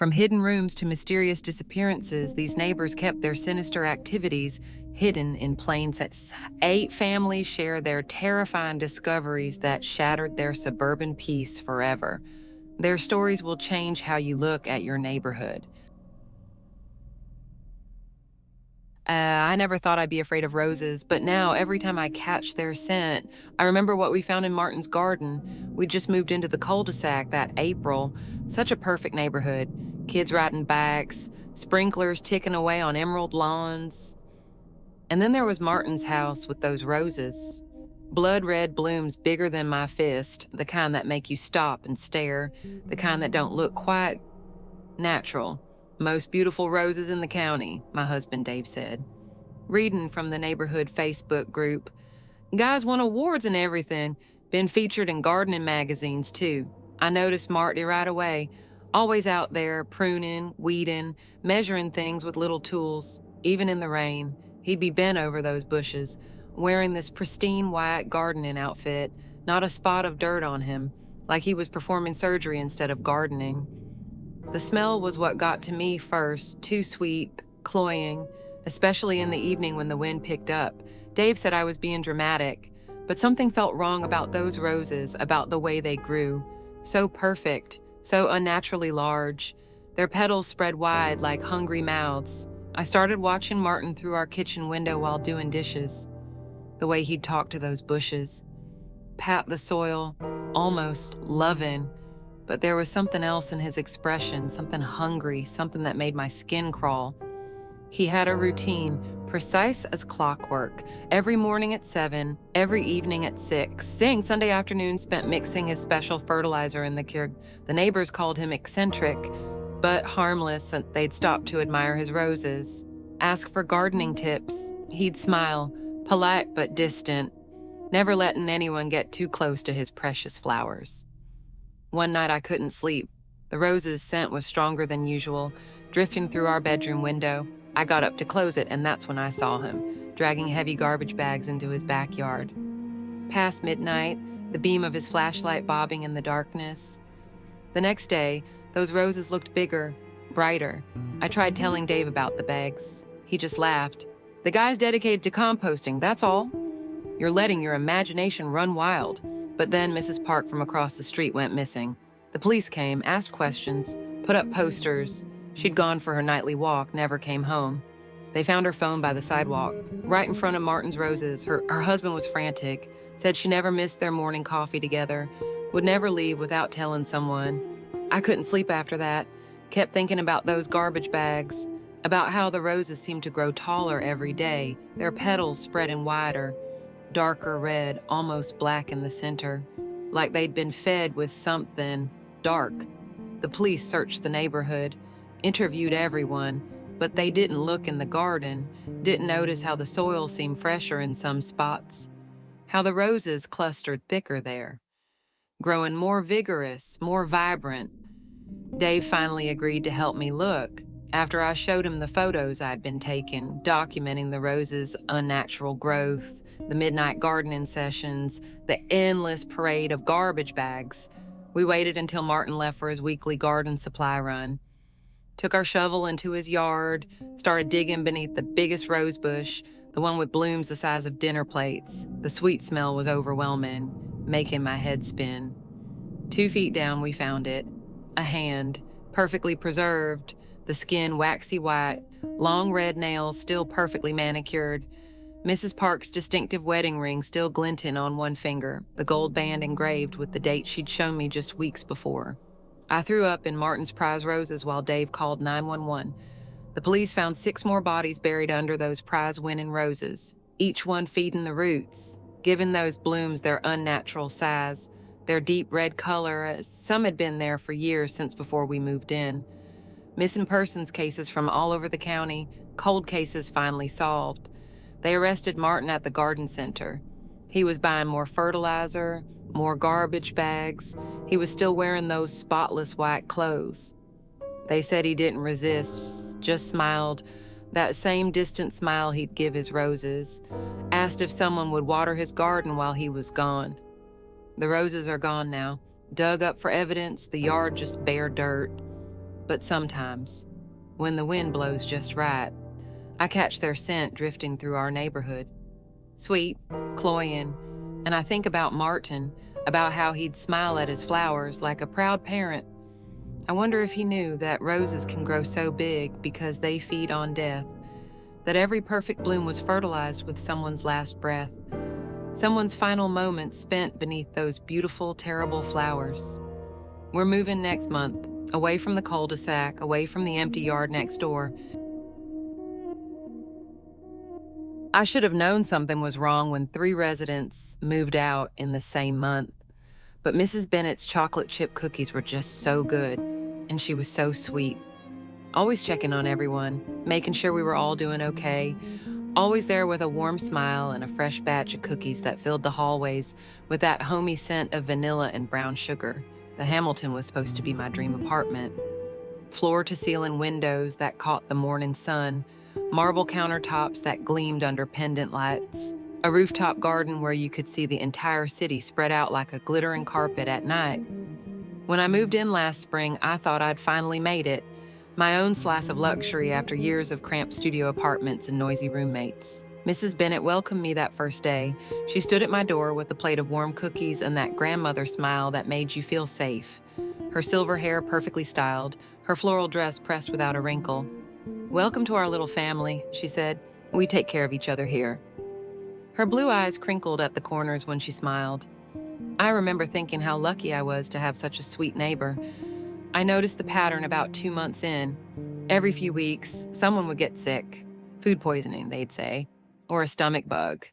From hidden rooms to mysterious disappearances, these neighbors kept their sinister activities hidden in plain sight. 8 families share their terrifying discoveries that shattered their suburban peace forever. Their stories will change how you look at your neighborhood. I never thought I'd be afraid of roses, but now every time I catch their scent, I remember what we found in Martin's garden. We just moved into the cul-de-sac that April. Such a perfect neighborhood. Kids riding bikes, sprinklers ticking away on emerald lawns. And then there was Martin's house with those roses. Blood red blooms bigger than my fist, the kind that make you stop and stare, the kind that don't look quite natural. Most beautiful roses in the county, my husband Dave said. Reading from the neighborhood Facebook group. Guys won awards and everything. Been featured in gardening magazines, too. I noticed Marty right away. Always out there, pruning, weeding, measuring things with little tools. Even in the rain, he'd be bent over those bushes, wearing this pristine white gardening outfit, not a spot of dirt on him, like he was performing surgery instead of gardening. The smell was what got to me first, too sweet, cloying, especially in the evening when the wind picked up. Dave said I was being dramatic, but something felt wrong about those roses, about the way they grew. So perfect, so unnaturally large. Their petals spread wide like hungry mouths. I started watching Martin through our kitchen window while doing dishes. The way he'd talk to those bushes, pat the soil, almost loving. But there was something else in his expression, something hungry, something that made my skin crawl. He had a routine, precise as clockwork. Every morning at 7, every evening at 6. Sunday afternoon spent mixing his special fertilizer in the cure. The neighbors called him eccentric, but harmless, and they'd stop to admire his roses. Ask for gardening tips. He'd smile, polite but distant, never letting anyone get too close to his precious flowers. One night I couldn't sleep. The rose's scent was stronger than usual, drifting through our bedroom window. I got up to close it, and that's when I saw him, dragging heavy garbage bags into his backyard. Past midnight, the beam of his flashlight bobbing in the darkness. The next day, those roses looked bigger, brighter. I tried telling Dave about the bags. He just laughed. The guy's dedicated to composting, that's all. You're letting your imagination run wild. But then Mrs. Park from across the street went missing. The police came, asked questions, put up posters. She'd gone for her nightly walk, never came home. They found her phone by the sidewalk, right in front of Martin's roses. Her husband was frantic, said she never missed their morning coffee together, would never leave without telling someone. I couldn't sleep after that, kept thinking about those garbage bags, about how the roses seemed to grow taller every day, their petals spreading wider, darker red, almost black in the center, like they'd been fed with something dark. The police searched the neighborhood, interviewed everyone, but they didn't look in the garden, didn't notice how the soil seemed fresher in some spots, how the roses clustered thicker there, growing more vigorous, more vibrant. Dave finally agreed to help me look, after I showed him the photos I'd been taking, documenting the roses' unnatural growth, the midnight gardening sessions, the endless parade of garbage bags. We waited until Martin left for his weekly garden supply run. Took our shovel into his yard, started digging beneath the biggest rose bush, the one with blooms the size of dinner plates. The sweet smell was overwhelming, making my head spin. 2 feet down, we found it. A hand, perfectly preserved, the skin waxy white, long red nails still perfectly manicured. Mrs. Park's distinctive wedding ring still glinting on one finger, the gold band engraved with the date she'd shown me just weeks before. I threw up in Martin's prize roses while Dave called 911. The police found 6 more bodies buried under those prize-winning roses, each one feeding the roots, giving those blooms their unnatural size, their deep red color, as some had been there for years since before we moved in. Missing persons cases from all over the county, cold cases finally solved. They arrested Martin at the garden center. He was buying more fertilizer, more garbage bags. He was still wearing those spotless white clothes. They said he didn't resist, just smiled, that same distant smile he'd give his roses. Asked if someone would water his garden while he was gone. The roses are gone now, dug up for evidence, the yard just bare dirt. but sometimes, when the wind blows just right, I catch their scent drifting through our neighborhood. Sweet, cloying, and I think about Martin, about how he'd smile at his flowers like a proud parent. I wonder if he knew that roses can grow so big because they feed on death, that every perfect bloom was fertilized with someone's last breath, someone's final moments spent beneath those beautiful, terrible flowers. We're moving next month, away from the cul-de-sac, away from the empty yard next door. I should have known something was wrong when 3 residents moved out in the same month. But Mrs. Bennett's chocolate chip cookies were just so good, and she was so sweet. Always checking on everyone, making sure we were all doing okay. Always there with a warm smile and a fresh batch of cookies that filled the hallways with that homey scent of vanilla and brown sugar. The Hamilton was supposed to be my dream apartment. Floor-to-ceiling windows that caught the morning sun, marble countertops that gleamed under pendant lights, a rooftop garden where you could see the entire city spread out like a glittering carpet at night. When I moved in last spring, I thought I'd finally made it, my own slice of luxury after years of cramped studio apartments and noisy roommates. Mrs. Bennett welcomed me that first day. She stood at my door with a plate of warm cookies and that grandmother smile that made you feel safe. Her silver hair perfectly styled, her floral dress pressed without a wrinkle. "Welcome to our little family," she said. "We take care of each other here." Her blue eyes crinkled at the corners when she smiled. I remember thinking how lucky I was to have such a sweet neighbor. I noticed the pattern about 2 months in. Every few weeks, someone would get sick. Food poisoning, they'd say, or a stomach bug.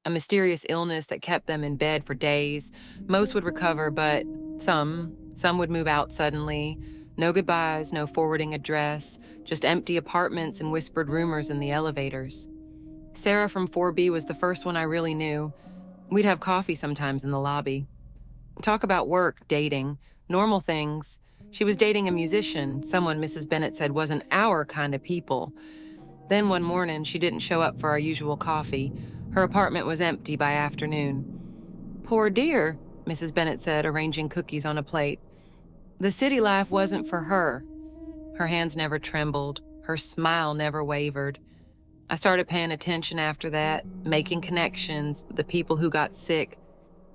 A mysterious illness that kept them in bed for days. Most would recover, but some would move out suddenly. No goodbyes, no forwarding address, just empty apartments and whispered rumors in the elevators. Sarah from 4B was the first one I really knew. We'd have coffee sometimes in the lobby. Talk about work, dating, normal things. She was dating a musician, someone Mrs. Bennett said wasn't our kind of people. Then one morning, she didn't show up for our usual coffee. Her apartment was empty by afternoon. "Poor dear," Mrs. Bennett said, arranging cookies on a plate. The city life wasn't for her. Her hands never trembled. Her smile never wavered. I started paying attention after that, making connections. The people who got sick,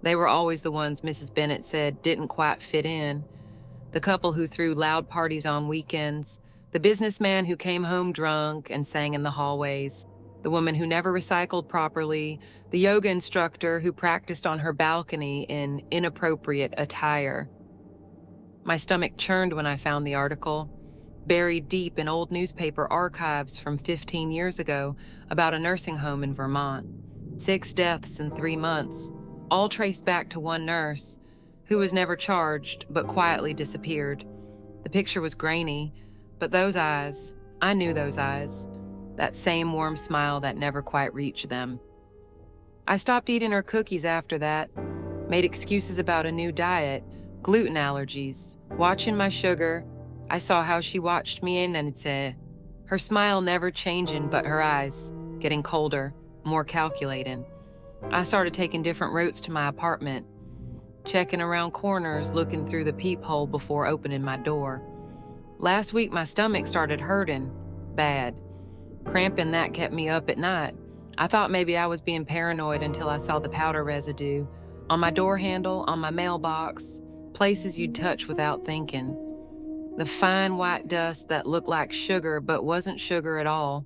they were always the ones Mrs. Bennett said didn't quite fit in. The couple who threw loud parties on weekends, the businessman who came home drunk and sang in the hallways, the woman who never recycled properly, the yoga instructor who practiced on her balcony in inappropriate attire. My stomach churned when I found the article, buried deep in old newspaper archives from 15 years ago about a nursing home in Vermont. 6 deaths in 3 months, all traced back to one nurse, who was never charged but quietly disappeared. The picture was grainy, but those eyes, I knew those eyes, that same warm smile that never quite reached them. I stopped eating her cookies after that, made excuses about a new diet, gluten allergies, watching my sugar. I saw how she watched me and said, her smile never changing but her eyes, getting colder, more calculating. I started taking different routes to my apartment, checking around corners, looking through the peephole before opening my door. Last week, my stomach started hurting, bad. Cramping that kept me up at night. I thought maybe I was being paranoid until I saw the powder residue on my door handle, on my mailbox, places you'd touch without thinking. The fine white dust that looked like sugar but wasn't sugar at all.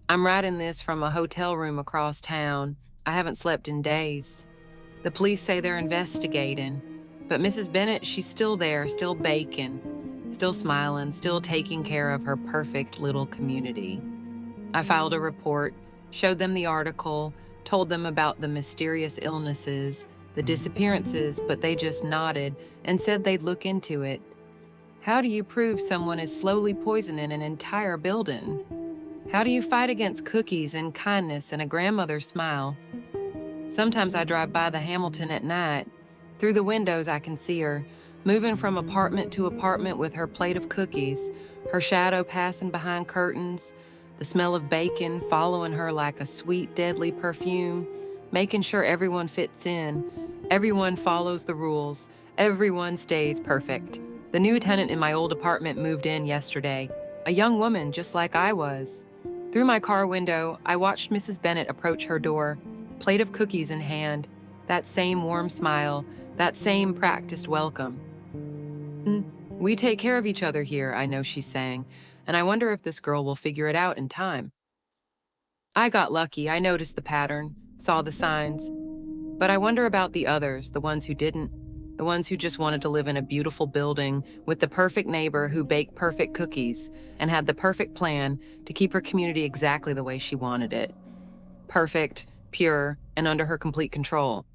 I'm writing this from a hotel room across town. I haven't slept in days. The police say they're investigating, but Mrs. Bennett, she's still there, still baking, still smiling, still taking care of her perfect little community. I filed a report, showed them the article, told them about the mysterious illnesses, the disappearances, but they just nodded and said they'd look into it. How do you prove someone is slowly poisoning an entire building? How do you fight against cookies and kindness and a grandmother's smile? Sometimes I drive by the Hamilton at night. Through the windows I can see her, moving from apartment to apartment with her plate of cookies, her shadow passing behind curtains, the smell of bacon following her like a sweet, deadly perfume, making sure everyone fits in, everyone follows the rules, everyone stays perfect. The new tenant in my old apartment moved in yesterday, a young woman just like I was. Through my car window, I watched Mrs. Bennett approach her door, plate of cookies in hand, that same warm smile, that same practiced welcome. We take care of each other here, I know she's saying, and I wonder if this girl will figure it out in time. I got lucky, I noticed the pattern, saw the signs, but I wonder about the others, the ones who didn't, the ones who just wanted to live in a beautiful building with the perfect neighbor who baked perfect cookies and had the perfect plan to keep her community exactly the way she wanted it. Perfect, pure, and under her complete control.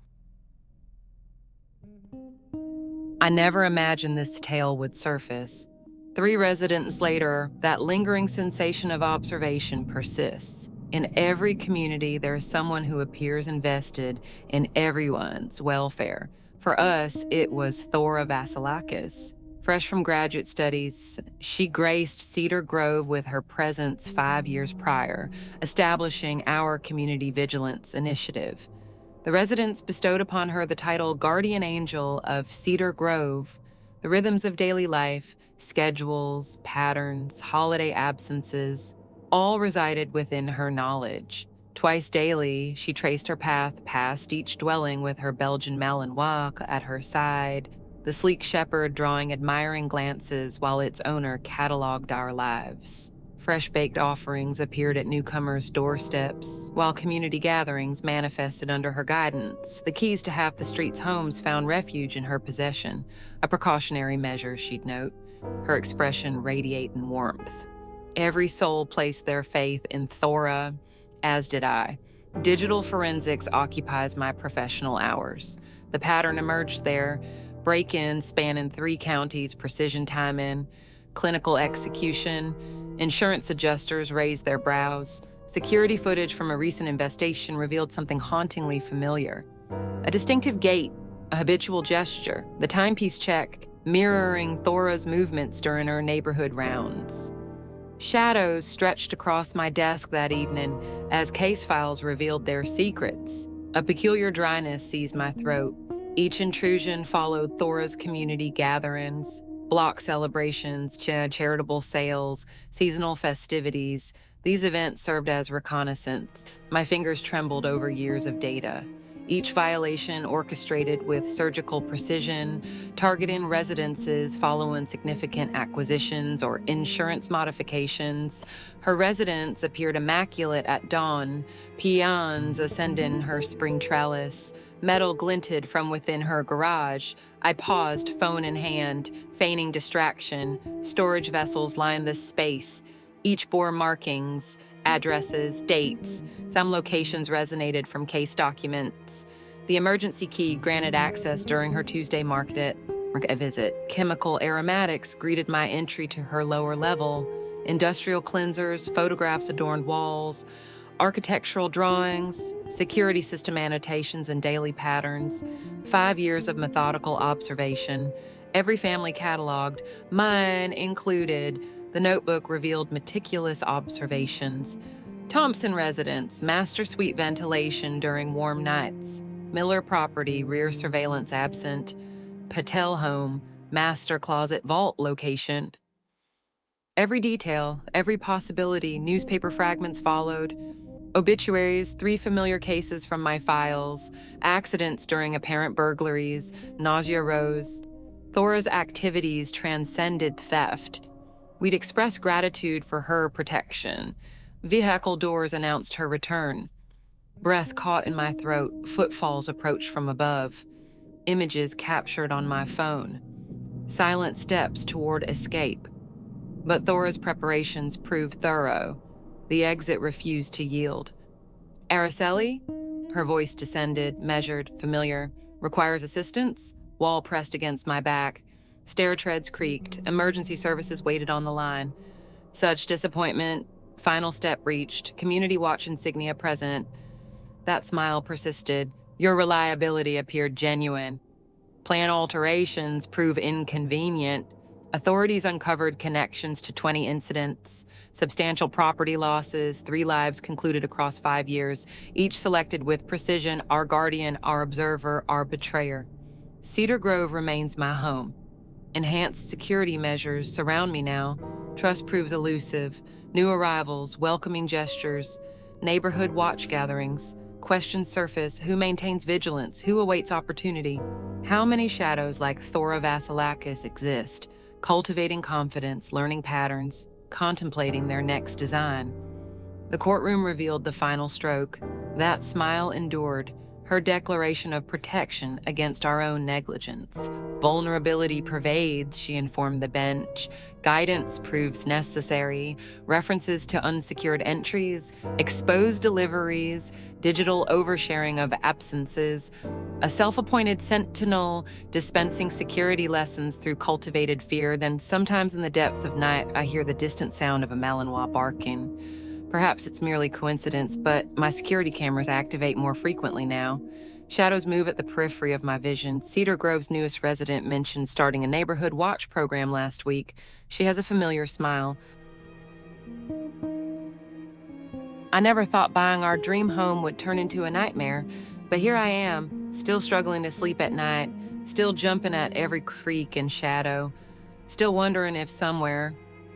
I never imagined this tale would surface. 3 residents later, that lingering sensation of observation persists. In every community, there is someone who appears invested in everyone's welfare. For us, it was Thora Vasilakis. Fresh from graduate studies, she graced Cedar Grove with her presence 5 years prior, establishing our Community Vigilance Initiative. The residents bestowed upon her the title Guardian Angel of Cedar Grove. The rhythms of daily life, schedules, patterns, holiday absences, all resided within her knowledge. Twice daily, she traced her path past each dwelling with her Belgian Malinois at her side, the sleek shepherd drawing admiring glances while its owner cataloged our lives. Fresh-baked offerings appeared at newcomers' doorsteps, while community gatherings manifested under her guidance. The keys to half the street's homes found refuge in her possession, a precautionary measure, she'd note, her expression radiating warmth. Every soul placed their faith in Thora, as did I. Digital forensics occupies my professional hours. The pattern emerged there: break-ins spanning 3 counties, precision time-in, clinical execution. Insurance adjusters raised their brows. Security footage from a recent investigation revealed something hauntingly familiar. A distinctive gait, a habitual gesture, the timepiece check, mirroring Thora's movements during her neighborhood rounds. Shadows stretched across my desk that evening as case files revealed their secrets. A peculiar dryness seized my throat. Each intrusion followed Thora's community gatherings, block celebrations, charitable sales, seasonal festivities. These events served as reconnaissance. My fingers trembled over years of data. Each violation orchestrated with surgical precision, targeting residences following significant acquisitions or insurance modifications. Her residence appeared immaculate at dawn, peons ascending her spring trellis. Metal glinted from within her garage. I paused, phone in hand, feigning distraction. Storage vessels lined the space. Each bore markings, addresses, dates. Some locations resonated from case documents. The emergency key granted access during her Tuesday market visit. Chemical aromatics greeted my entry to her lower level. Industrial cleansers, photographs adorned walls. Architectural drawings, security system annotations, and daily patterns. 5 years of methodical observation. Every family cataloged, mine included. The notebook revealed meticulous observations. Thompson residence, master suite ventilation during warm nights. Miller property, rear surveillance absent. Patel home, master closet vault location. Every detail, every possibility, newspaper fragments followed. Obituaries, 3 familiar cases from my files, accidents during apparent burglaries, nausea rose. Thora's activities transcended theft. We'd expressed gratitude for her protection. Vehicle doors announced her return. Breath caught in my throat, footfalls approached from above. Images captured on my phone. Silent steps toward escape. But Thora's preparations proved thorough. The exit refused to yield. Araceli? Her voice descended, measured, familiar. Requires assistance? Wall pressed against my back. Stair treads creaked. Emergency services waited on the line. Such disappointment. Final step reached. Community watch insignia present. That smile persisted. Your reliability appeared genuine. Plan alterations prove inconvenient. Authorities uncovered connections to 20 incidents, substantial property losses, 3 lives concluded across 5 years, each selected with precision: our guardian, our observer, our betrayer. Cedar Grove remains my home. Enhanced security measures surround me now. Trust proves elusive. New arrivals, welcoming gestures, neighborhood watch gatherings. Questions surface: who maintains vigilance? Who awaits opportunity? How many shadows like Thora Vasilakis exist, cultivating confidence, learning patterns, contemplating their next design? The courtroom revealed the final stroke. That smile endured, her declaration of protection against our own negligence. Vulnerability pervades, she informed the bench. Guidance proves necessary. References to unsecured entries, exposed deliveries, digital oversharing of absences. A self-appointed sentinel dispensing security lessons through cultivated fear. Then sometimes in the depths of night, I hear the distant sound of a Malinois barking. Perhaps it's merely coincidence, but my security cameras activate more frequently now. Shadows move at the periphery of my vision. Cedar Grove's newest resident mentioned starting a neighborhood watch program last week. She has a familiar smile. I never thought buying our dream home would turn into a nightmare, but here I am, still struggling to sleep at night, still jumping at every creak and shadow, still wondering if somewhere,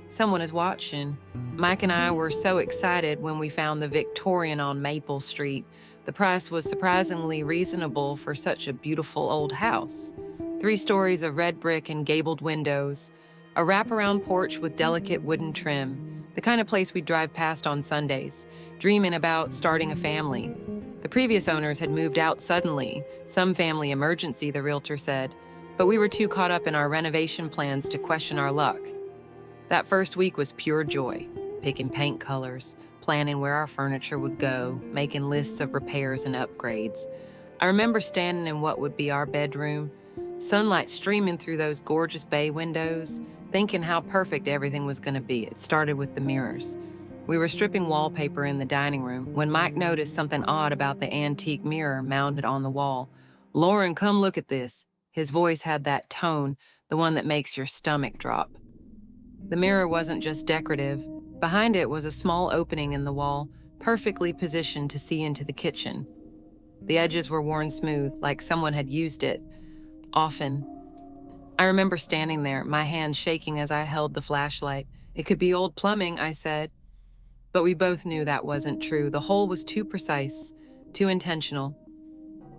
someone is watching. Mike and I were so excited when we found the Victorian on Maple Street. The price was surprisingly reasonable for such a beautiful old house. 3 stories of red brick and gabled windows, a wraparound porch with delicate wooden trim, the kind of place we'd drive past on Sundays, dreaming about starting a family. The previous owners had moved out suddenly, some family emergency, the realtor said, but we were too caught up in our renovation plans to question our luck. That first week was pure joy, picking paint colors, planning where our furniture would go, making lists of repairs and upgrades. I remember standing in what would be our bedroom, sunlight streaming through those gorgeous bay windows, thinking how perfect everything was going to be. It started with the mirrors. We were stripping wallpaper in the dining room when Mike noticed something odd about the antique mirror mounted on the wall. "Lauren, come look at this." His voice had that tone, the one that makes your stomach drop. The mirror wasn't just decorative. Behind it was a small opening in the wall, perfectly positioned to see into the kitchen. The edges were worn smooth, like someone had used it often. I remember standing there, my hands shaking as I held the flashlight. "It could be old plumbing," I said. But we both knew that wasn't true. The hole was too precise, too intentional.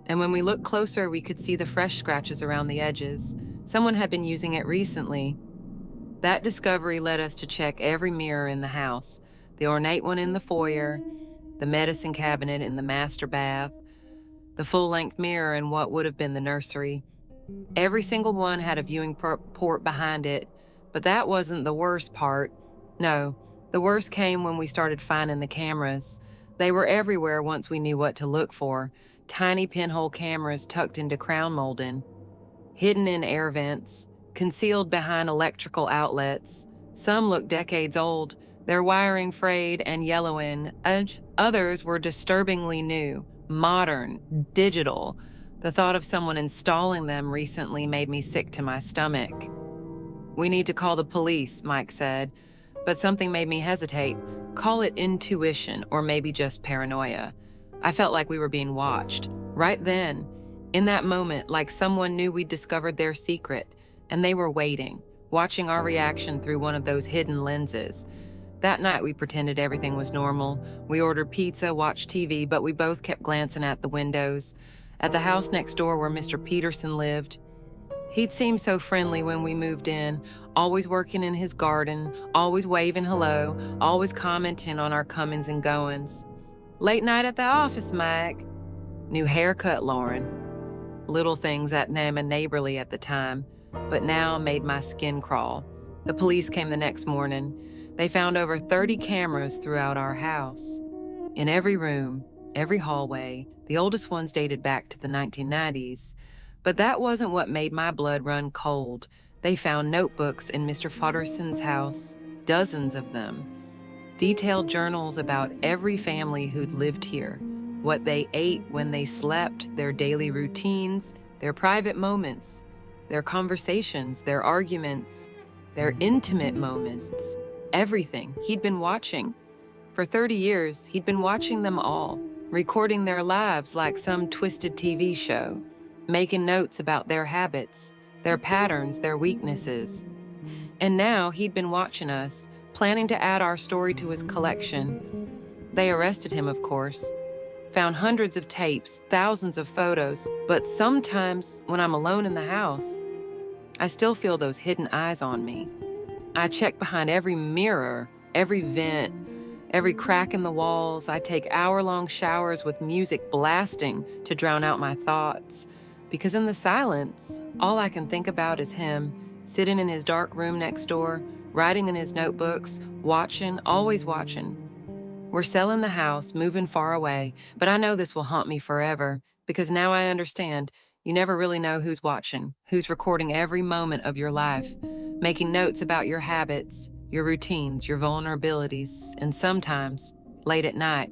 And when we looked closer, we could see the fresh scratches around the edges. Someone had been using it recently. That discovery led us to check every mirror in the house, the ornate one in the foyer, the medicine cabinet in the master bath, the full-length mirror in what would have been the nursery. Every single one had a viewing port behind it, but that wasn't the worst part. No, the worst came when we started finding the cameras. They were everywhere once we knew what to look for. Tiny pinhole cameras tucked into crown molding, hidden in air vents, concealed behind electrical outlets. Some looked decades old, their wiring frayed and yellowing. Others were disturbingly new, modern, digital. The thought of someone installing them recently made me sick to my stomach. "We need to call the police," Mike said, but something made me hesitate. Call it intuition or maybe just paranoia. I felt like we were being watched. Right then, in that moment, like someone knew we'd discovered their secret, and they were waiting, watching our reaction through one of those hidden lenses. That night, we pretended everything was normal. We ordered pizza, watched TV, but we both kept glancing at the windows. At the house next door where Mr. Peterson lived, he'd seemed so friendly when we moved in, always working in his garden, always waving hello, always commenting on our comings and goings. "Late night at the office, Mike." "New haircut, Lauren." Little things that name and neighborly at the time, but now made my skin crawl. The police came the next morning. They found over 30 cameras throughout our house. In every room, every hallway, the oldest ones dated back to the 1990s. But that wasn't what made my blood run cold. They found notebooks in Mr. Fodderson's house, dozens of them. Detailed journals about every family who'd lived here, what they ate when they slept, their daily routines, their private moments, their conversations, their arguments, their intimate moments, everything. He'd been watching. For 30 years, he'd been watching them all, recording their lives like some twisted TV show, making notes about their habits, their patterns, their weaknesses. And now he'd been watching us, planning to add our story to his collection. They arrested him, of course. Found hundreds of tapes, thousands of photos, but sometimes when I'm alone in the house, I still feel those hidden eyes on me. I check behind every mirror, every vent, every crack in the walls. I take hour-long showers with music blasting to drown out my thoughts. Because in the silence, all I can think about is him, sitting in his dark room next door, writing in his notebooks, watching, always watching. We're selling the house, moving far away, but I know this will haunt me forever, because now I understand you never really know who's watching, who's recording every moment of your life, making notes about your habits, your routines, your vulnerabilities, and sometimes, late at night.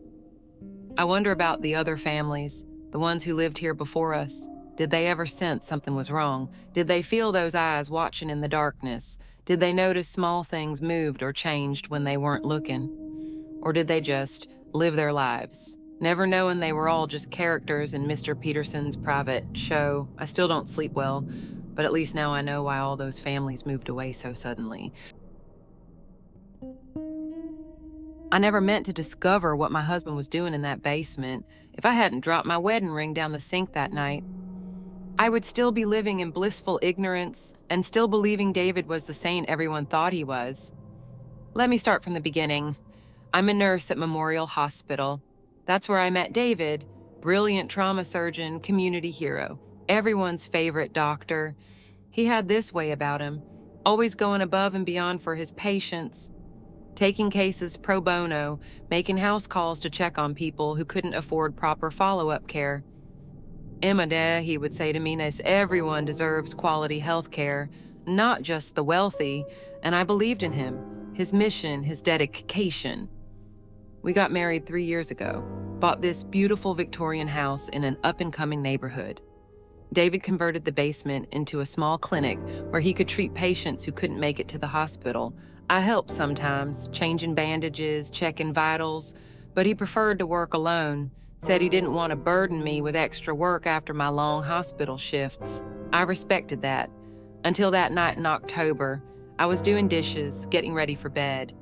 I wonder about the other families, the ones who lived here before us. Did they ever sense something was wrong? Did they feel those eyes watching in the darkness? Did they notice small things moved or changed when they weren't looking? Or did they just live their lives, never knowing they were all just characters in Mr. Peterson's private show? I still don't sleep well, but at least now I know why all those families moved away so suddenly. I never meant to discover what my husband was doing in that basement. If I hadn't dropped my wedding ring down the sink that night, I would still be living in blissful ignorance and still believing David was the saint everyone thought he was. Let me start from the beginning. I'm a nurse at Memorial Hospital. That's where I met David, brilliant trauma surgeon, community hero, everyone's favorite doctor. He had this way about him, always going above and beyond for his patients, taking cases pro bono, making house calls to check on people who couldn't afford proper follow-up care. Emma, he would say to me, everyone deserves quality health care, not just the wealthy, and I believed in him, his mission, his dedication. We got married 3 years ago, bought this beautiful Victorian house in an up-and-coming neighborhood. David converted the basement into a small clinic where he could treat patients who couldn't make it to the hospital. I helped sometimes, changing bandages, checking vitals, but he preferred to work alone, said he didn't want to burden me with extra work after my long hospital shifts. I respected that. Until that night in October, I was doing dishes, getting ready for bed.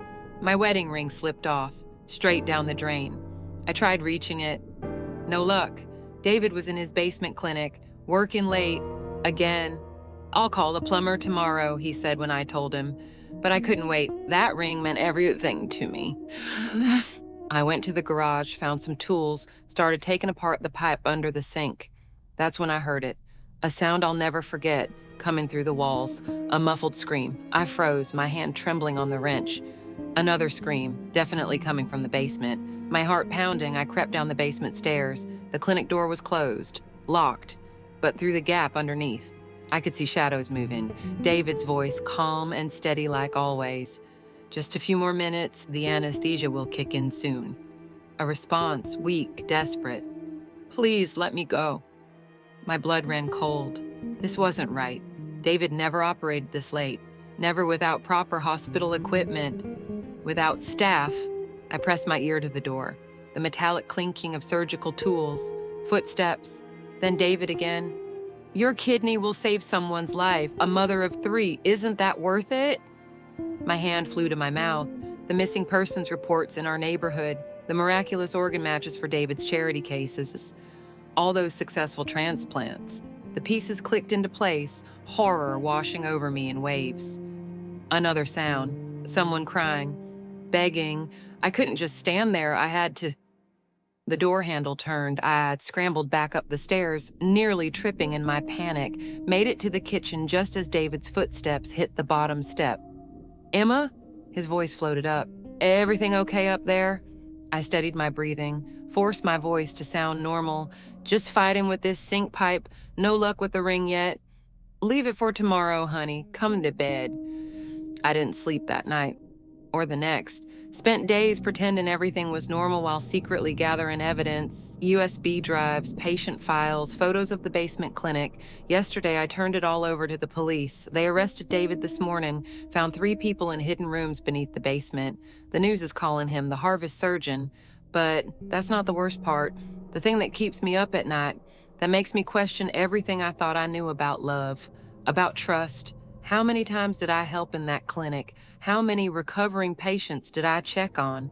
My wedding ring slipped off, straight down the drain. I tried reaching it. No luck. David was in his basement clinic, working late, again. I'll call the plumber tomorrow, he said when I told him. But I couldn't wait. That ring meant everything to me. I went to the garage, found some tools, started taking apart the pipe under the sink. That's when I heard it. A sound I'll never forget, coming through the walls. A muffled scream. I froze, my hand trembling on the wrench. Another scream, definitely coming from the basement. My heart pounding, I crept down the basement stairs. The clinic door was closed, locked, but through the gap underneath, I could see shadows moving. David's voice, calm and steady like always. Just a few more minutes, the anesthesia will kick in soon. A response, weak, desperate. Please let me go. My blood ran cold. This wasn't right. David never operated this late, never without proper hospital equipment, without staff. I pressed my ear to the door. The metallic clinking of surgical tools, footsteps, then David again. Your kidney will save someone's life, a mother of 3. Isn't that worth it? My hand flew to my mouth. The missing persons reports in our neighborhood, the miraculous organ matches for David's charity cases, all those successful transplants. The pieces clicked into place, horror washing over me in waves. Another sound, someone crying, begging. I couldn't just stand there, I had to. The door handle turned. I had scrambled back up the stairs, nearly tripping in my panic, made it to the kitchen just as David's footsteps hit the bottom step. Emma? His voice floated up. Everything okay up there? I steadied my breathing, forced my voice to sound normal. Just fighting with this sink pipe. No luck with the ring yet. Leave it for tomorrow, honey. Come to bed. I didn't sleep that night. Or the next. Spent days pretending everything was normal while secretly gathering evidence, USB drives, patient files, photos of the basement clinic. Yesterday, I turned it all over to the police. They arrested David this morning, found 3 people in hidden rooms beneath the basement. The news is calling him the harvest surgeon. But that's not the worst part. The thing that keeps me up at night, that makes me question everything I thought I knew about love. about trust. How many times did I help in that clinic? How many recovering patients did I check on?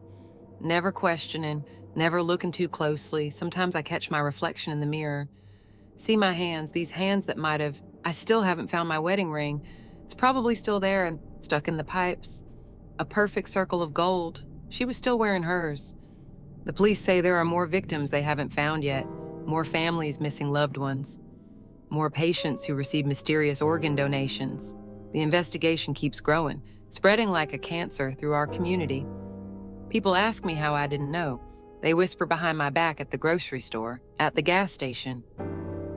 Never questioning, never looking too closely. Sometimes I catch my reflection in the mirror. See my hands, these hands that I still haven't found my wedding ring. It's probably still there and stuck in the pipes. A perfect circle of gold. She was still wearing hers. The police say there are more victims they haven't found yet, more families missing loved ones, more patients who receive mysterious organ donations. The investigation keeps growing, spreading like a cancer through our community. People ask me how I didn't know. They whisper behind my back at the grocery store, at the gas station.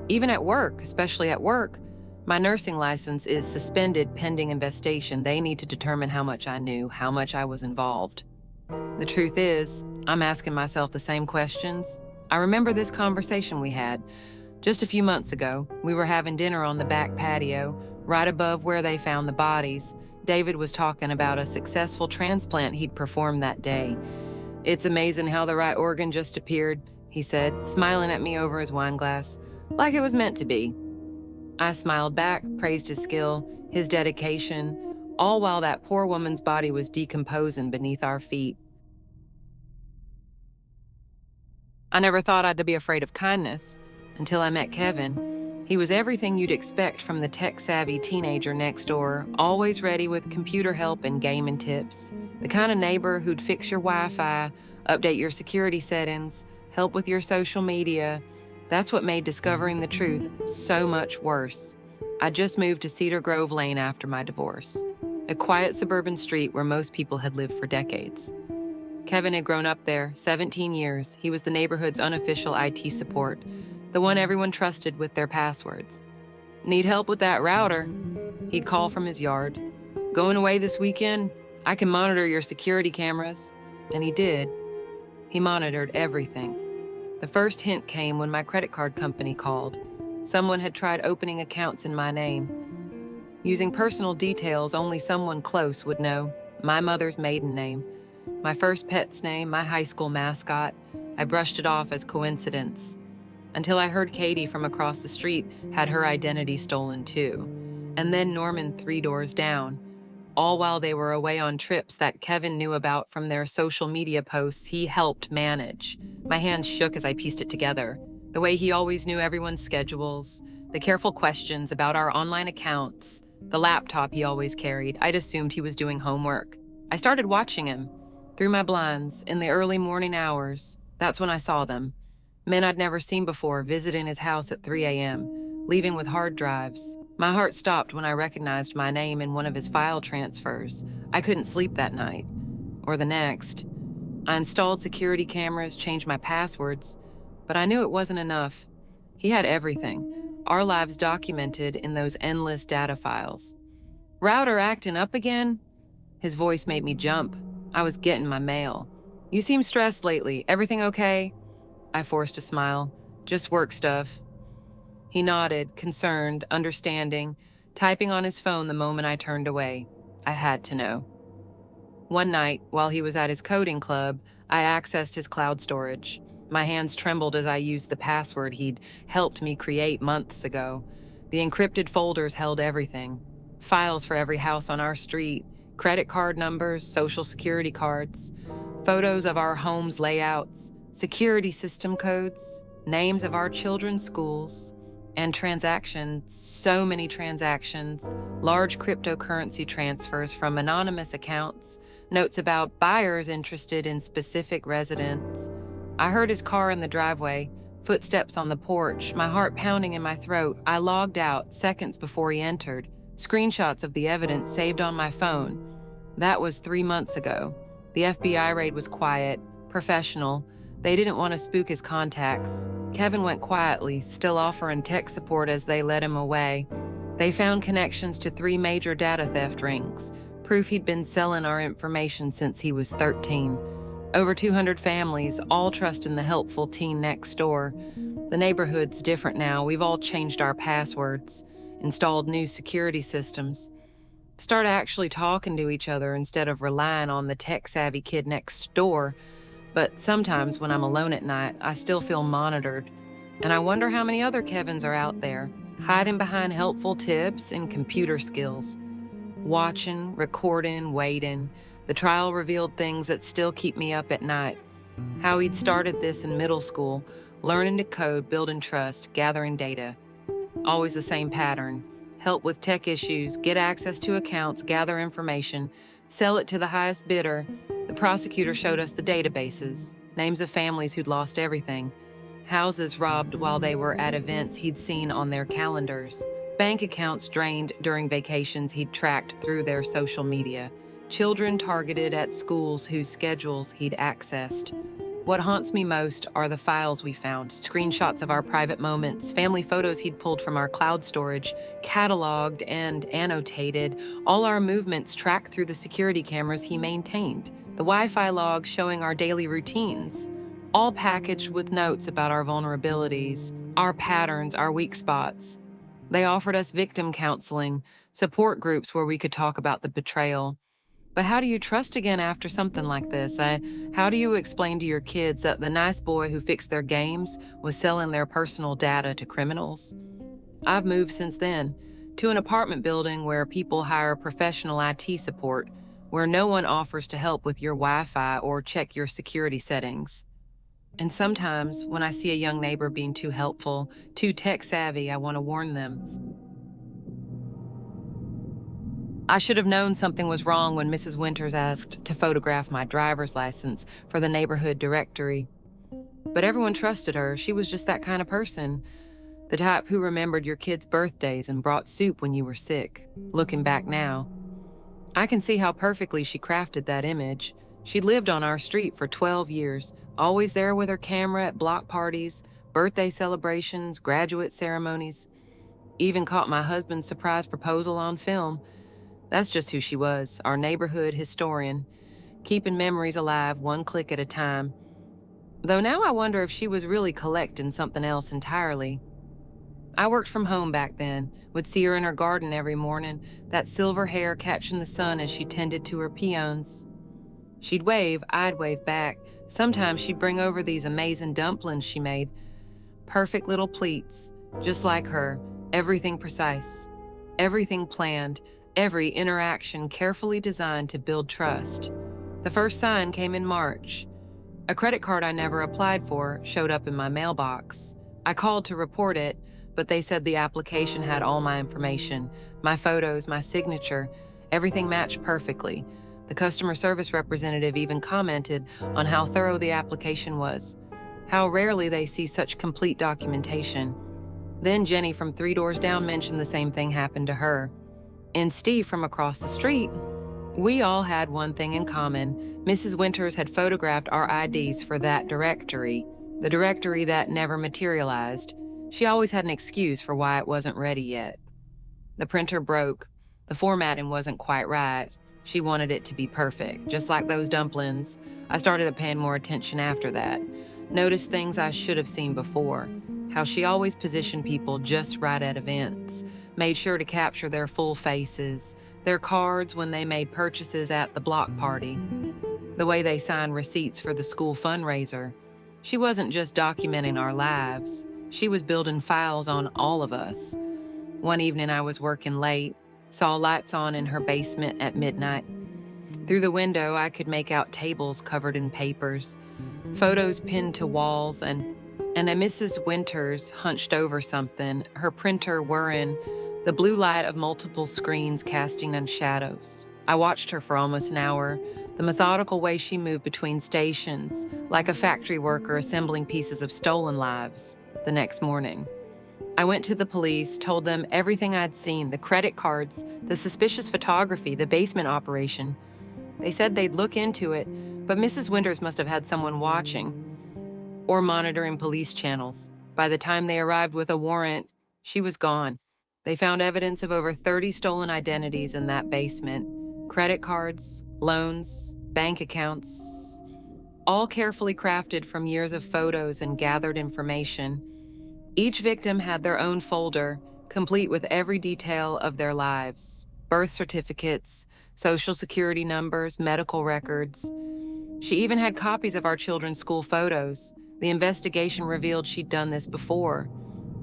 Even at work, especially at work, my nursing license is suspended pending investigation. They need to determine how much I knew, how much I was involved. The truth is, I'm asking myself the same questions. I remember this conversation we had just a few months ago. We were having dinner on the back patio, right above where they found the bodies. David was talking about a successful transplant he'd performed that day. "It's amazing how the right organ just appeared," he said, smiling at me over his wine glass, like it was meant to be. I smiled back, praised his skill, his dedication, all while that poor woman's body was decomposing beneath our feet. I never thought I'd be afraid of kindness until I met Kevin. He was everything you'd expect from the tech-savvy teenager next door, always ready with computer help and gaming tips. The kind of neighbor who'd fix your Wi-Fi, update your security settings, help with your social media. That's what made discovering the truth so much worse. I just moved to Cedar Grove Lane after my divorce, a quiet suburban street where most people had lived for decades. Kevin had grown up there, 17 years. He was the neighborhood's unofficial IT support, the one everyone trusted with their passwords. "Need help with that router?" He'd call from his yard. "Going away this weekend? I can monitor your security cameras." And he did. He monitored everything. The first hint came when my credit card company called. Someone had tried opening accounts in my name, using personal details only someone close would know. My mother's maiden name, my first pet's name, my high school mascot. I brushed it off as coincidence, until I heard Katie from across the street had her identity stolen too. And then Norman 3 doors down, all while they were away on trips that Kevin knew about from their social media posts he helped manage. My hands shook as I pieced it together. The way he always knew everyone's schedules, the careful questions about our online accounts, the laptop he always carried. I'd assumed he was doing homework. I started watching him through my blinds in the early morning hours. That's when I saw them. Men I'd never seen before visiting his house at 3 a.m., leaving with hard drives. My heart stopped when I recognized my name in one of his file transfers. I couldn't sleep that night, or the next. I installed security cameras, changed my passwords, but I knew it wasn't enough. He had everything, our lives documented in those endless data files. "Router acting up again?" His voice made me jump. I was getting my mail. "You seem stressed lately. Everything okay?" I forced a smile. "Just work stuff." He nodded, concerned, understanding, typing on his phone the moment I turned away. I had to know. One night, while he was at his coding club, I accessed his cloud storage. My hands trembled as I used the password he'd helped me create months ago. The encrypted folders held everything. Files for every house on our street, credit card numbers, social security cards, photos of our home's layouts, security system codes, names of our children's schools, and transactions, so many transactions, large cryptocurrency transfers from anonymous accounts, notes about buyers interested in specific residents. I heard his car in the driveway, footsteps on the porch, my heart pounding in my throat. I logged out seconds before he entered, screenshots of the evidence saved on my phone. That was 3 months ago. The FBI raid was quiet, professional. They didn't want to spook his contacts. Kevin went quietly, still offering tech support as they led him away. They found connections to 3 major data theft rings, proof he'd been selling our information since he was 13. Over 200 families, all trusting the helpful teen next door. The neighborhood's different now. We've all changed our passwords, installed new security systems. Started actually talking to each other instead of relying on the tech-savvy kid next door. But sometimes when I'm alone at night, I still feel monitored. And I wonder how many other Kevins are out there, hiding behind helpful tips and computer skills. Watching, recording, waiting. The trial revealed things that still keep me up at night. How he'd started this in middle school, learning to code, building trust, gathering data. Always the same pattern. Help with tech issues, get access to accounts, gather information, sell it to the highest bidder. The prosecutor showed us the databases, names of families who'd lost everything, houses robbed while they were at events he'd seen on their calendars, bank accounts drained during vacations he'd tracked through their social media, children targeted at schools whose schedules he'd accessed. What haunts me most are the files we found, screenshots of our private moments, family photos he'd pulled from our cloud storage, cataloged and annotated, all our movements tracked through the security cameras he maintained, the Wi-Fi logs showing our daily routines, all packaged with notes about our vulnerabilities, our patterns, our weak spots. They offered us victim counseling, support groups where we could talk about the betrayal. But how do you trust again after something like this? How do you explain to your kids that the nice boy who fixed their games was selling their personal data to criminals? I've moved since then to an apartment building where people hire professional IT support, where no one offers to help with your Wi-Fi or check your security settings. And sometimes when I see a young neighbor being too helpful, too tech-savvy, I want to warn them. I should have known something was wrong when Mrs. Winters asked to photograph my driver's license for the neighborhood directory. But everyone trusted her. She was just that kind of person. The type who remembered your kids' birthdays and brought soup when you were sick. Looking back now, I can see how perfectly she crafted that image. She lived on our street for 12 years, always there with her camera at block parties, birthday celebrations, graduate ceremonies. Even caught my husband's surprise proposal on film. That's just who she was, our neighborhood historian, keeping memories alive one click at a time. Though now I wonder if she was really collecting something else entirely. I worked from home back then, would see her in her garden every morning, that silver hair catching the sun as she tended to her peons. She'd wave, I'd wave back. Sometimes she'd bring over these amazing dumplings she made. Perfect little pleats, just like her, everything precise, everything planned, every interaction carefully designed to build trust. The first sign came in March. A credit card I never applied for showed up in my mailbox. I called to report it, but they said the application had all my information, my photos, my signature, everything matched perfectly. The customer service representative even commented on how thorough the application was, how rarely they see such complete documentation. Then Jenny from 3 doors down mentioned the same thing happened to her. And Steve from across the street. We all had one thing in common. Mrs. Winters had photographed our IDs for that directory, the directory that never materialized. She always had an excuse for why it wasn't ready yet. The printer broke. The formatting wasn't quite right. She wanted it to be perfect, just like those dumplings. I started paying more attention after that. Noticed things I should have seen before. How she always positioned people just right at events. Made sure to capture their full faces, their cards when they made purchases at the block party, the way they signed receipts for the school fundraiser. She wasn't just documenting our lives. She was building files on all of us. One evening I was working late, saw lights on in her basement at midnight. Through the window, I could make out tables covered in papers, photos pinned to walls, and a Mrs. Winters hunched over something, her printer whirring, the blue light of multiple screens casting in shadows. I watched her for almost an hour, the methodical way she moved between stations, like a factory worker assembling pieces of stolen lives. The next morning, I went to the police, told them everything I'd seen, the credit cards, the suspicious photography, the basement operation. They said they'd look into it, but Mrs. Winters must have had someone watching or monitoring police channels. By the time they arrived with a warrant, she was gone. They found evidence of over 30 stolen identities in that basement. Credit cards, loans, bank accounts, all carefully crafted from years of photos and gathered information. Each victim had their own folder, complete with every detail of their lives. Birth certificates, social security numbers, medical records. She even had copies of our children's school photos. The investigation revealed she'd done this before.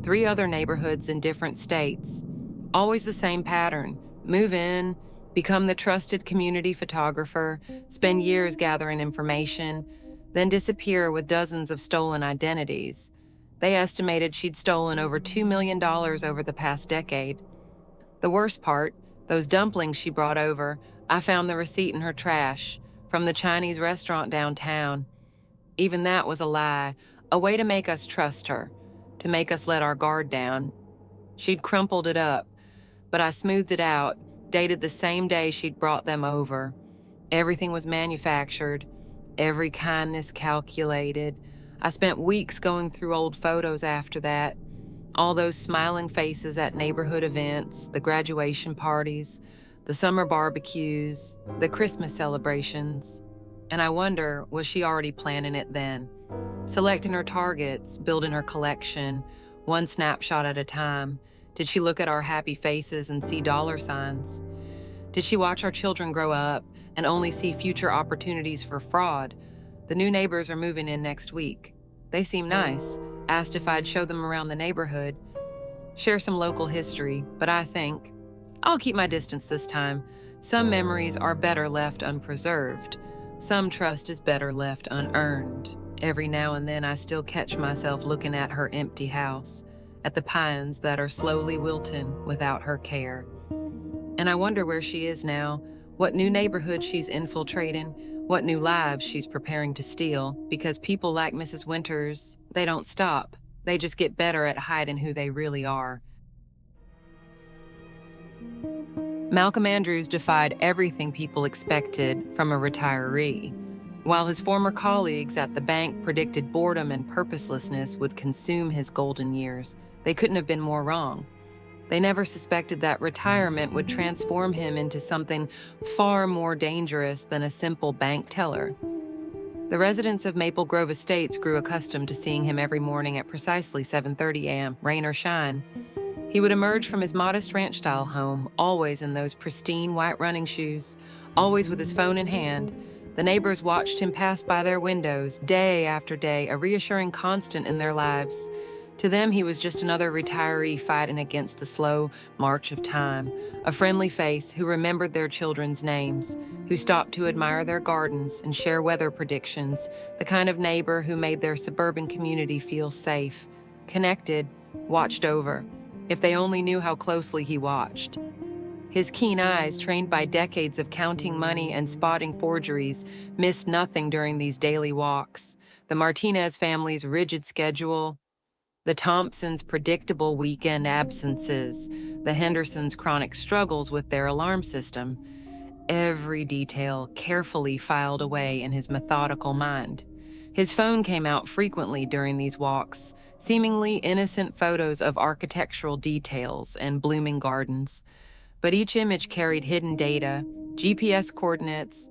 3 other neighborhoods in different states. Always the same pattern: move in, become the trusted community photographer, spend years gathering information, then disappear with dozens of stolen identities. They estimated she'd stolen over $2 million over the past decade. The worst part, those dumplings she brought over, I found the receipt in her trash, from the Chinese restaurant downtown. Even that was a lie, a way to make us trust her, to make us let our guard down. She'd crumpled it up, but I smoothed it out, dated the same day she'd brought them over. Everything was manufactured, every kindness calculated. I spent weeks going through old photos after that. All those smiling faces at neighborhood events, the graduation parties, the summer barbecues, the Christmas celebrations. And I wonder, was she already planning it then? Selecting her targets, building her collection, one snapshot at a time. Did she look at our happy faces and see dollar signs? Did she watch our children grow up and only see future opportunities for fraud? The new neighbors are moving in next week. They seem nice. Asked if I'd show them around the neighborhood, share some local history, but I think I'll keep my distance this time. Some memories are better left unpreserved. Some trust is better left unearned. Every now and then I still catch myself looking at her empty house, at the pines that are slowly wilting without her care. And I wonder where she is now, what new neighborhood she's infiltrating, what new lives she's preparing to steal, because people like Mrs. Winters, they don't stop. They just get better at hiding who they really are. Malcolm Andrews defied everything people expected from a retiree. While his former colleagues at the bank predicted boredom and purposelessness would consume his golden years, they couldn't have been more wrong. They never suspected that retirement would transform him into something far more dangerous than a simple bank teller. The residents of Maple Grove Estates grew accustomed to seeing him every morning at precisely 7:30 a.m., rain or shine. He would emerge from his modest ranch-style home, always in those pristine white running shoes, always with his phone in hand. The neighbors watched him pass by their windows, day after day, a reassuring constant in their lives. To them, he was just another retiree fighting against the slow march of time, a friendly face who remembered their children's names, who stopped to admire their gardens and share weather predictions, the kind of neighbor who made their suburban community feel safe, connected, watched over, if they only knew how closely he watched. His keen eyes, trained by decades of counting money and spotting forgeries, missed nothing during these daily walks. The Martinez family's rigid schedule, the Thompsons' predictable weekend absences, the Hendersons' chronic struggles with their alarm system. Every detail carefully filed away in his methodical mind. His phone came out frequently during these walks, seemingly innocent photos of architectural details and blooming gardens. But each image carried hidden data, GPS coordinates,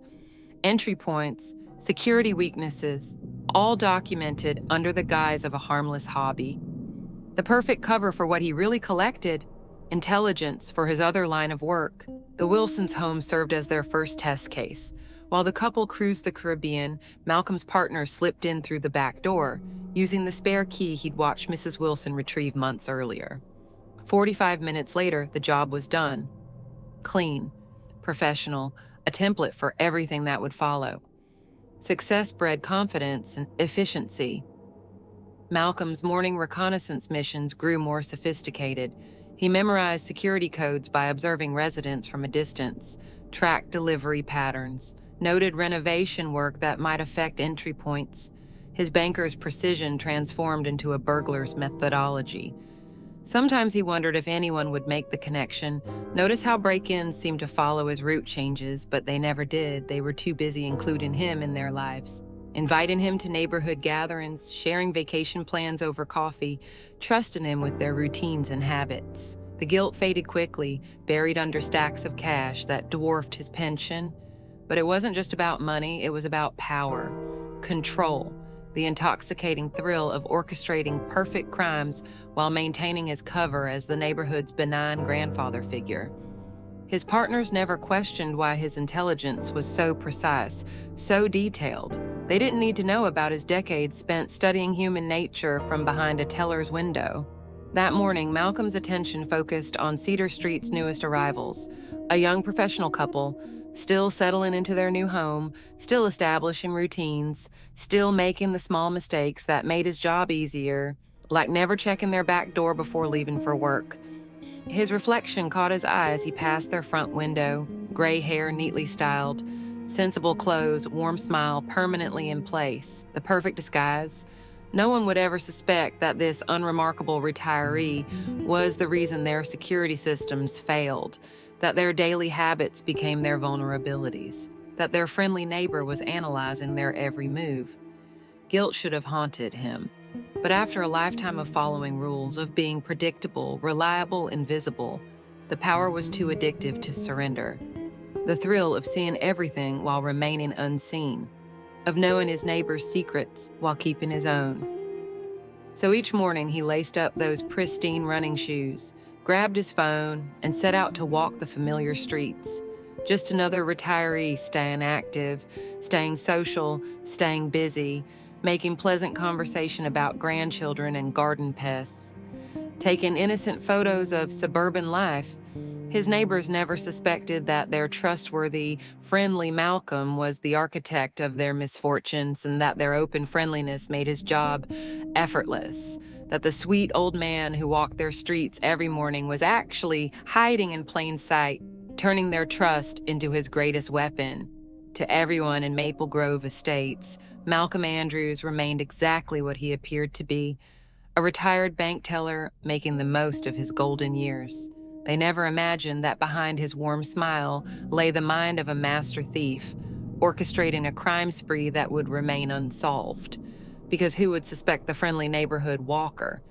entry points, security weaknesses, all documented under the guise of a harmless hobby. The perfect cover for what he really collected, intelligence for his other line of work. The Wilsons' home served as their first test case. While the couple cruised the Caribbean, Malcolm's partner slipped in through the back door, using the spare key he'd watched Mrs. Wilson retrieve months earlier. 45 minutes later, the job was done. Clean, professional, a template for everything that would follow. Success bred confidence and efficiency. Malcolm's morning reconnaissance missions grew more sophisticated. He memorized security codes by observing residents from a distance, tracked delivery patterns, noted renovation work that might affect entry points. His banker's precision transformed into a burglar's methodology. Sometimes he wondered if anyone would make the connection. Notice how break-ins seemed to follow his route changes, but they never did. They were too busy including him in their lives, inviting him to neighborhood gatherings, sharing vacation plans over coffee, trusting him with their routines and habits. The guilt faded quickly, buried under stacks of cash that dwarfed his pension. But it wasn't just about money, it was about power, control, the intoxicating thrill of orchestrating perfect crimes while maintaining his cover as the neighborhood's benign grandfather figure. His partners never questioned why his intelligence was so precise, so detailed. They didn't need to know about his decades spent studying human nature from behind a teller's window. That morning, Malcolm's attention focused on Cedar Street's newest arrivals, a young professional couple, still settling into their new home, still establishing routines, still making the small mistakes that made his job easier, like never checking their back door before leaving for work. His reflection caught his eye as he passed their front window, gray hair neatly styled, sensible clothes, warm smile permanently in place, the perfect disguise. No one would ever suspect that this unremarkable retiree was the reason their security systems failed, that their daily habits became their vulnerabilities, that their friendly neighbor was analyzing their every move. Guilt should have haunted him. But after a lifetime of following rules, of being predictable, reliable, and visible, the power was too addictive to surrender. The thrill of seeing everything while remaining unseen, of knowing his neighbor's secrets while keeping his own. So each morning he laced up those pristine running shoes, grabbed his phone, and set out to walk the familiar streets. Just another retiree staying active, staying social, staying busy, making pleasant conversation about grandchildren and garden pests. Taking innocent photos of suburban life, his neighbors never suspected that their trustworthy, friendly Malcolm was the architect of their misfortunes, and that their open friendliness made his job effortless, that the sweet old man who walked their streets every morning was actually hiding in plain sight, turning their trust into his greatest weapon. To everyone in Maple Grove Estates, Malcolm Andrews remained exactly what he appeared to be, a retired bank teller making the most of his golden years. They never imagined that behind his warm smile lay the mind of a master thief, orchestrating a crime spree that would remain unsolved. Because who would suspect the friendly neighborhood walker,